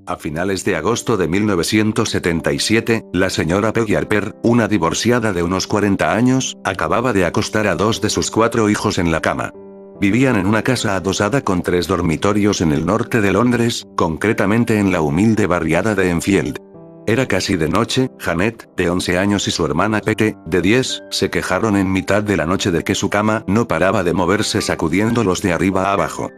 A finales de agosto de 1977, la señora Peggy Harper, una divorciada de unos 40 años, acababa de acostar a 2 de sus 4 hijos en la cama. Vivían en una casa adosada con 3 dormitorios en el norte de Londres, concretamente en la humilde barriada de Enfield. Era casi de noche. Janet, de 11 años y su hermana Pete, de 10, se quejaron en mitad de la noche de que su cama no paraba de moverse sacudiéndolos de arriba a abajo.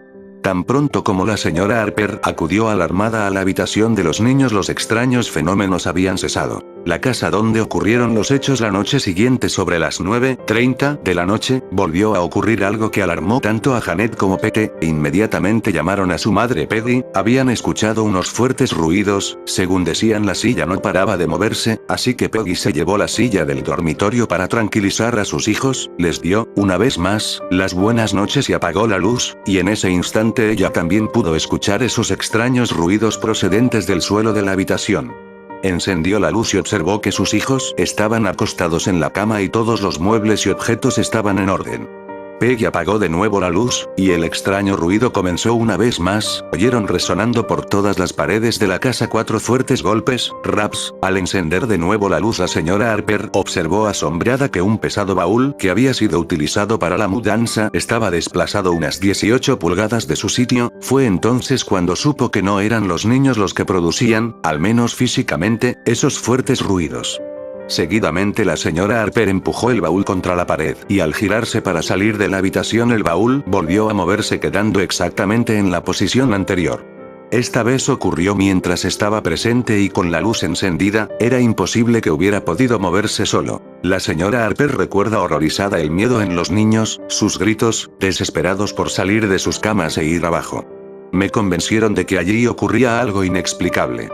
Tan pronto como la señora Harper acudió alarmada a la habitación de los niños, los extraños fenómenos habían cesado. La casa donde ocurrieron los hechos la noche siguiente sobre las 9:30 de la noche, volvió a ocurrir algo que alarmó tanto a Janet como Pete, e inmediatamente llamaron a su madre Peggy. Habían escuchado unos fuertes ruidos, según decían la silla no paraba de moverse, así que Peggy se llevó la silla del dormitorio para tranquilizar a sus hijos, les dio, una vez más, las buenas noches y apagó la luz, y en ese instante ella también pudo escuchar esos extraños ruidos procedentes del suelo de la habitación. Encendió la luz y observó que sus hijos estaban acostados en la cama y todos los muebles y objetos estaban en orden. Peggy apagó de nuevo la luz, y el extraño ruido comenzó una vez más. Oyeron resonando por todas las paredes de la casa 4 fuertes golpes, raps. Al encender de nuevo la luz, la señora Harper observó asombrada que un pesado baúl que había sido utilizado para la mudanza estaba desplazado unas 18 pulgadas de su sitio. Fue entonces cuando supo que no eran los niños los que producían, al menos físicamente, esos fuertes ruidos. Seguidamente la señora Harper empujó el baúl contra la pared, y al girarse para salir de la habitación el baúl volvió a moverse quedando exactamente en la posición anterior. Esta vez ocurrió mientras estaba presente y con la luz encendida. Era imposible que hubiera podido moverse solo. La señora Harper recuerda horrorizada el miedo en los niños, sus gritos, desesperados por salir de sus camas e ir abajo. Me convencieron de que allí ocurría algo inexplicable.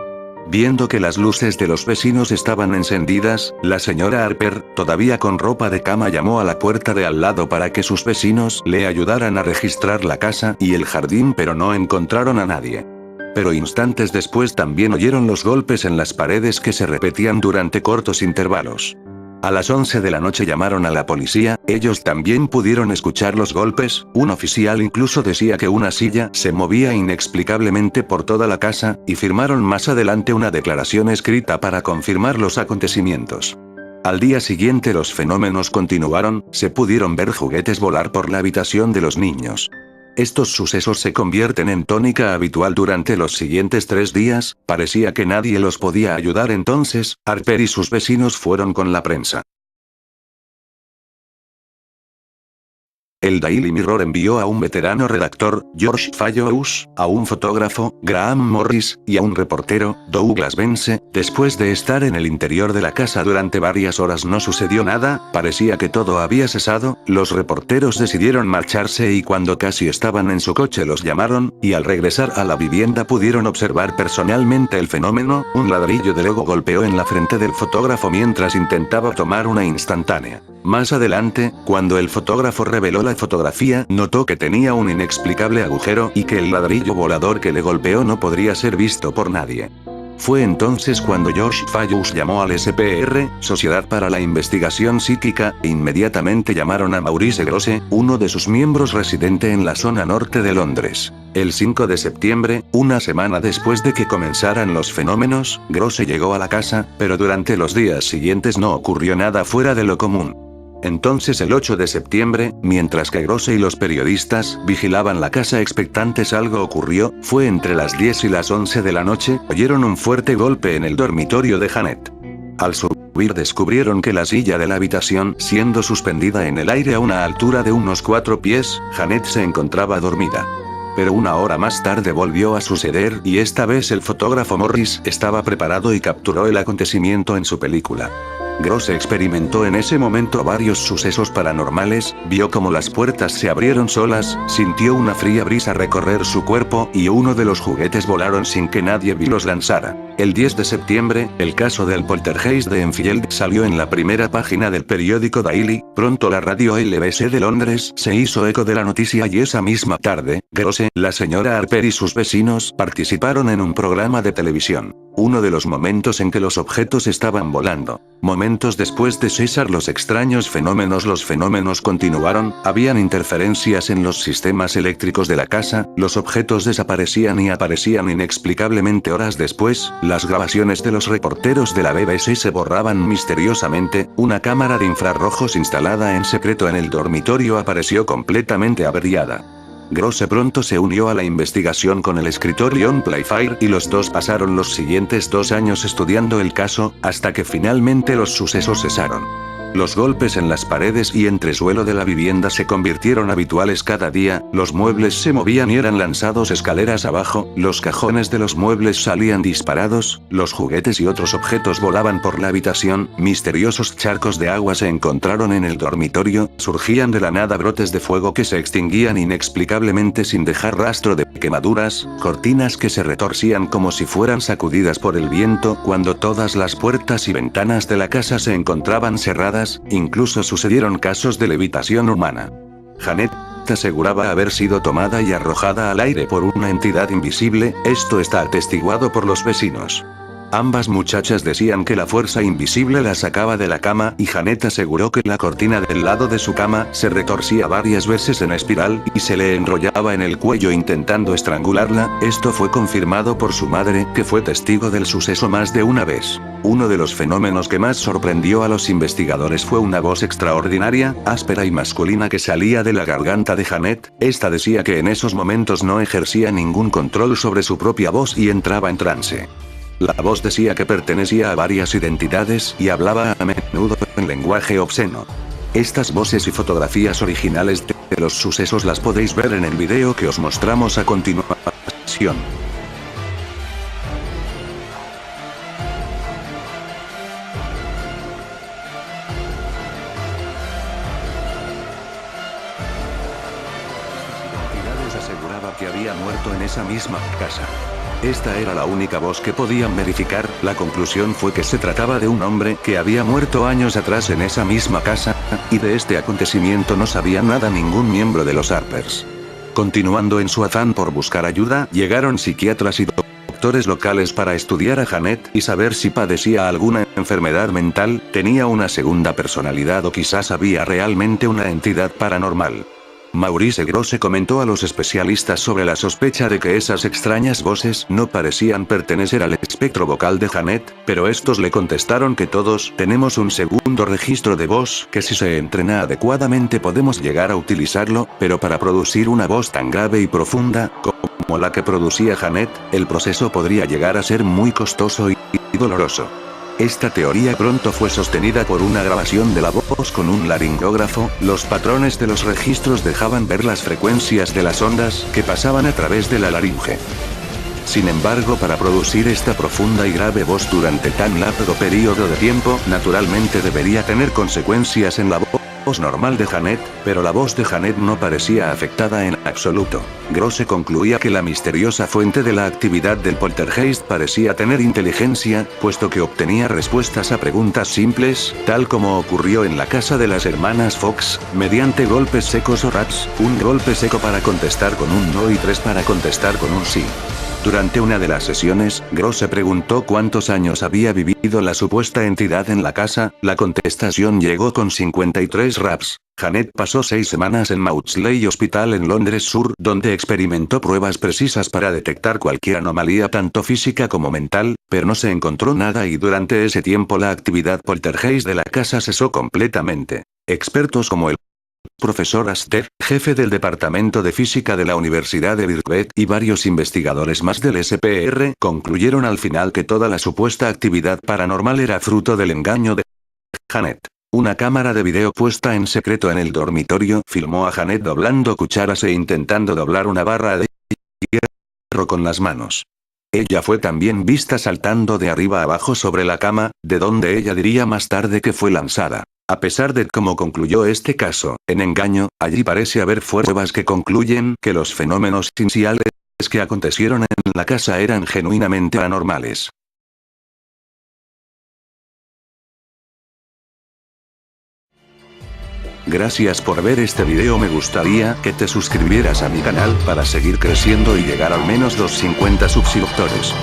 Viendo que las luces de los vecinos estaban encendidas, la señora Harper, todavía con ropa de cama, llamó a la puerta de al lado para que sus vecinos le ayudaran a registrar la casa y el jardín, pero no encontraron a nadie. Pero instantes después también oyeron los golpes en las paredes que se repetían durante cortos intervalos. A las 11 de la noche llamaron a la policía. Ellos también pudieron escuchar los golpes. Un oficial incluso decía que una silla se movía inexplicablemente por toda la casa, y firmaron más adelante una declaración escrita para confirmar los acontecimientos. Al día siguiente los fenómenos continuaron. Se pudieron ver juguetes volar por la habitación de los niños. Estos sucesos se convierten en tónica habitual durante los siguientes 3 días. Parecía que nadie los podía ayudar. Entonces, Harper y sus vecinos fueron con la prensa. El Daily Mirror envió a un veterano redactor, George Fallows, a un fotógrafo, Graham Morris, y a un reportero, Douglas Vence. Después de estar en el interior de la casa durante varias horas no sucedió nada, parecía que todo había cesado. Los reporteros decidieron marcharse y cuando casi estaban en su coche los llamaron, y al regresar a la vivienda pudieron observar personalmente el fenómeno. Un ladrillo de Lego golpeó en la frente del fotógrafo mientras intentaba tomar una instantánea. Más adelante, cuando el fotógrafo reveló la fotografía, notó que tenía un inexplicable agujero y que el ladrillo volador que le golpeó no podría ser visto por nadie. Fue entonces cuando George Fallows llamó al SPR, Sociedad para la Investigación Psíquica, e inmediatamente llamaron a Maurice Grosse, uno de sus miembros residente en la zona norte de Londres. El 5 de septiembre, una semana después de que comenzaran los fenómenos, Grosse llegó a la casa, pero durante los días siguientes no ocurrió nada fuera de lo común. Entonces el 8 de septiembre, mientras que Grosse y los periodistas vigilaban la casa expectantes, algo ocurrió. Fue entre las 10 y las 11 de la noche. Oyeron un fuerte golpe en el dormitorio de Janet. Al subir descubrieron que la silla de la habitación, siendo suspendida en el aire a una altura de unos 4 pies, Janet se encontraba dormida. Pero una hora más tarde volvió a suceder, y esta vez el fotógrafo Morris estaba preparado y capturó el acontecimiento en su película. Grosse experimentó en ese momento varios sucesos paranormales. Vio como las puertas se abrieron solas, sintió una fría brisa recorrer su cuerpo, y uno de los juguetes volaron sin que nadie los lanzara. El 10 de septiembre, el caso del poltergeist de Enfield salió en la primera página del periódico Daily. Pronto la radio LBC de Londres se hizo eco de la noticia y esa misma tarde, Grosse, la señora Harper y sus vecinos participaron en un programa de televisión. Uno de los momentos en que los objetos estaban volando. Momentos después de cesar los extraños fenómenos, los fenómenos continuaron, habían interferencias en los sistemas eléctricos de la casa, los objetos desaparecían y aparecían inexplicablemente horas después, las grabaciones de los reporteros de la BBC se borraban misteriosamente, una cámara de infrarrojos instalada en secreto en el dormitorio apareció completamente averiada. Grosse pronto se unió a la investigación con el escritor Leon Playfair y los dos pasaron los siguientes 2 años estudiando el caso, hasta que finalmente los sucesos cesaron. Los golpes en las paredes y entresuelo de la vivienda se convirtieron habituales cada día, los muebles se movían y eran lanzados escaleras abajo, los cajones de los muebles salían disparados, los juguetes y otros objetos volaban por la habitación, misteriosos charcos de agua se encontraron en el dormitorio, surgían de la nada brotes de fuego que se extinguían inexplicablemente sin dejar rastro de quemaduras, cortinas que se retorcían como si fueran sacudidas por el viento cuando todas las puertas y ventanas de la casa se encontraban cerradas. Incluso sucedieron casos de levitación humana. Janet aseguraba haber sido tomada y arrojada al aire por una entidad invisible, esto está atestiguado por los vecinos. Ambas muchachas decían que la fuerza invisible la sacaba de la cama y Janet aseguró que la cortina del lado de su cama se retorcía varias veces en espiral y se le enrollaba en el cuello intentando estrangularla. Esto fue confirmado por su madre, que fue testigo del suceso más de una vez. Uno de los fenómenos que más sorprendió a los investigadores fue una voz extraordinaria, áspera y masculina que salía de la garganta de Janet. Esta decía que en esos momentos no ejercía ningún control sobre su propia voz y entraba en trance. La voz decía que pertenecía a varias identidades y hablaba a menudo en lenguaje obsceno. Estas voces y fotografías originales de los sucesos las podéis ver en el video que os mostramos a continuación. Aseguraba que había muerto en esa misma casa. Esta era la única voz que podían verificar. La conclusión fue que se trataba de un hombre que había muerto años atrás en esa misma casa, y de este acontecimiento no sabía nada ningún miembro de los Harpers. Continuando en su afán por buscar ayuda, llegaron psiquiatras y doctores locales para estudiar a Janet y saber si padecía alguna enfermedad mental, tenía una segunda personalidad o quizás había realmente una entidad paranormal. Maurice Grosse comentó a los especialistas sobre la sospecha de que esas extrañas voces no parecían pertenecer al espectro vocal de Janet, pero estos le contestaron que todos tenemos un segundo registro de voz que si se entrena adecuadamente podemos llegar a utilizarlo, pero para producir una voz tan grave y profunda como la que producía Janet, el proceso podría llegar a ser muy costoso y doloroso. Esta teoría pronto fue sostenida por una grabación de la voz con un laringógrafo. Los patrones de los registros dejaban ver las frecuencias de las ondas que pasaban a través de la laringe. Sin embargo, para producir esta profunda y grave voz durante tan largo periodo de tiempo, naturalmente debería tener consecuencias en la voz normal de Janet, pero la voz de Janet no parecía afectada en absoluto. Grosse concluía que la misteriosa fuente de la actividad del poltergeist parecía tener inteligencia, puesto que obtenía respuestas a preguntas simples, tal como ocurrió en la casa de las hermanas Fox, mediante golpes secos o raps, un golpe seco para contestar con un no y 3 para contestar con un sí. Durante una de las sesiones, Grosse preguntó cuántos años había vivido la supuesta entidad en la casa. La contestación llegó con 53 raps. Janet pasó 6 semanas en Maudsley Hospital en Londres Sur, donde experimentó pruebas precisas para detectar cualquier anomalía tanto física como mental, pero no se encontró nada y durante ese tiempo la actividad poltergeist de la casa cesó completamente. Expertos como el profesor Aster, jefe del Departamento de Física de la Universidad de Birkbeck, y varios investigadores más del SPR, concluyeron al final que toda la supuesta actividad paranormal era fruto del engaño de Janet. Una cámara de video puesta en secreto en el dormitorio filmó a Janet doblando cucharas e intentando doblar una barra de hierro con las manos. Ella fue también vista saltando de arriba abajo sobre la cama, de donde ella diría más tarde que fue lanzada. A pesar de cómo concluyó este caso, en engaño, allí parece haber pruebas que concluyen que los fenómenos iniciales que acontecieron en la casa eran genuinamente anormales. Gracias por ver este video, me gustaría que te suscribieras a mi canal para seguir creciendo y llegar al menos los 50 suscriptores.